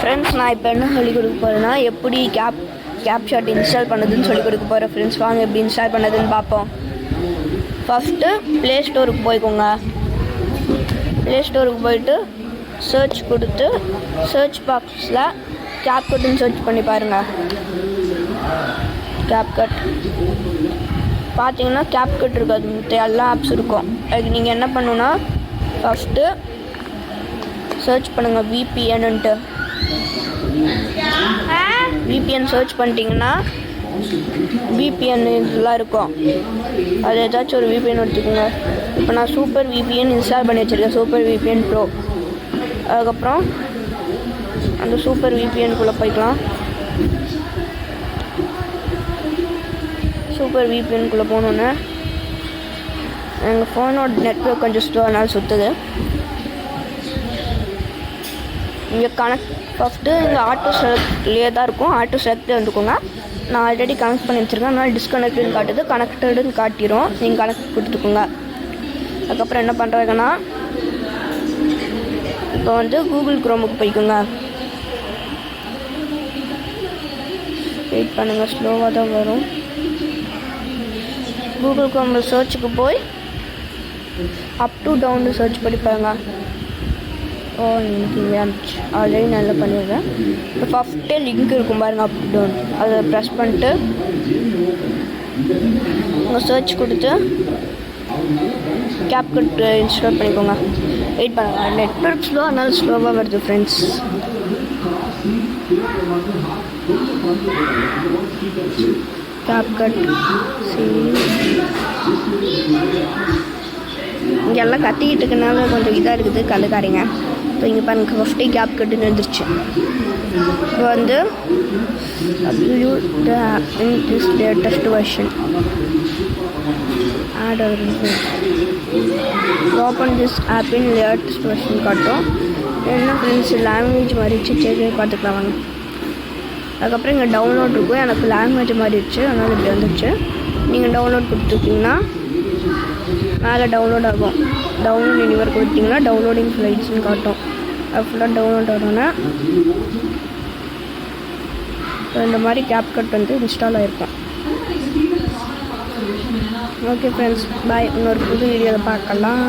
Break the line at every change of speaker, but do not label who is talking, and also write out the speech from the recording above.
Friends, நான் இப்போ என்ன சொல்லிக் கொடுக்க போகிறேன்னா எப்படி கேப்ஷாட் இன்ஸ்டால் பண்ணுறதுன்னு சொல்லிக் கொடுக்க போகிறேன். ஃப்ரெண்ட்ஸ், வாங்க எப்படி இன்ஸ்டால் பண்ணுறதுன்னு பார்ப்போம். ஃபஸ்ட்டு ப்ளே ஸ்டோருக்கு போய்க்கோங்க. ப்ளே ஸ்டோருக்கு போய்ட்டு சர்ச் கொடுத்து சர்ச் பாக்ஸில் கேப்கட்டுன்னு சர்ச் பண்ணி பாருங்கள். கேப்கட் பார்த்தீங்கன்னா கேப்கட் இருக்காது, மற்ற எல்லா ஆப்ஸ் இருக்கும். அதுக்கு நீங்கள் என்ன பண்ணணுன்னா ஃபஸ்ட்டு சர்ச் பண்ணுங்கள் விபிஎன்னுட்டு. விபிஎன் சர்ச் பண்ணிட்டீங்கன்னா விபிஎன் இதெல்லாம் இருக்கும். அது ஏதாச்சும் ஒரு விபிஎன் எடுத்துக்கோங்க. இப்போ நான் சூப்பர் விபிஎன் இன்ஸ்டால் பண்ணி வச்சுருக்கேன், சூப்பர் விபிஎன் ப்ரோ. அதுக்கப்புறம் அந்த சூப்பர் விபிஎன்குள்ளே போய்க்கலாம். சூப்பர் விபிஎன்குள்ளே போகணுன்னு எங்கள் ஃபோனோட நெட்ஒர்க் கொஞ்சம் ஸ்லோனால சுற்றுது. இங்கே ஃபஸ்ட்டு இங்கே ஆட்டோ செலக்ட்லேயே தான் இருக்கும். ஆட்டோ செலக்டே வந்துக்கோங்க. நான் ஆல்ரெடி கனெக்ட் பண்ணி வச்சுருக்கேன், அதனால் டிஸ்கனெக்டுன்னு காட்டுது, கனெக்டடுன்னு காட்டிடும். நீங்கள் கனெக்ட் கொடுத்துக்கோங்க. அதுக்கப்புறம் என்ன பண்ணுறாங்கன்னா இப்போ கூகுள் குரோமுக்கு போய்க்கோங்க. வெயிட் பண்ணுங்கள், ஸ்லோவாக தான் வரும். கூகுள் குரோமில் சர்ச்சுக்கு போய் அப் டு டவுன்னு சர்ச் பண்ணி பாருங்க. எனக்கு இங்கே ஆல்ரெடி நல்லா பண்ணிடுறேன். இப்போ ஃபஸ்ட்டே லிங்க் இருக்கும் பாருங்கள், அப் டு டவுன். அதை ப்ரெஸ் பண்ணிட்டு உங்கள் சர்ச் கொடுத்து கேப்கட் இன்ஸ்டால் பண்ணிக்கோங்க. வெயிட் பண்ணுங்கள், நெட்ஒர்க் ஸ்லோ, அதனால ஸ்லோவாக வருது ஃப்ரெண்ட்ஸ். கேப்கட் இங்கே எல்லாம் கத்திக்கிட்டு இருக்கனால கொஞ்சம் இதாக இருக்குது, கல்லுக்காரிங்க. இப்போ இங்கே பாருங்கள், ஃபஸ்ட்டே கேப்கட்டுன்னு வந்துருச்சு. இப்போ upload the in this latest version. add open this app in latest version காட்டும். என்ன ஃப்ரெண்ட்ஸ், லாங்குவேஜ் மாறிடுச்சு, செக் பார்த்துக்கலாம் வாங்க. அதுக்கப்புறம் இங்கே டவுன்லோட் இருக்கும். எனக்கு லாங்குவேஜ் மாறிடுச்சு, அதனால் இப்படி வந்துடுச்சு. நீங்கள் டவுன்லோட் கொடுத்துருக்கீங்கன்னா மேலே டவுன்லோட் ஆகும். டவுன்லோட் எனிவர் கொடுத்தீங்கன்னா டவுன்லோடிங் ஃப்ளைட்ஸ்னு காட்டும். அது ஃபுல்லாக டவுன்லோட் ஆகணுன்னா இந்த மாதிரி கேப்கட் இன்ஸ்டால் ஆகிருக்கும். ஓகே ஃப்ரெண்ட்ஸ், பாய். இன்னொரு புது வீடியோவில் பார்க்கலாம்.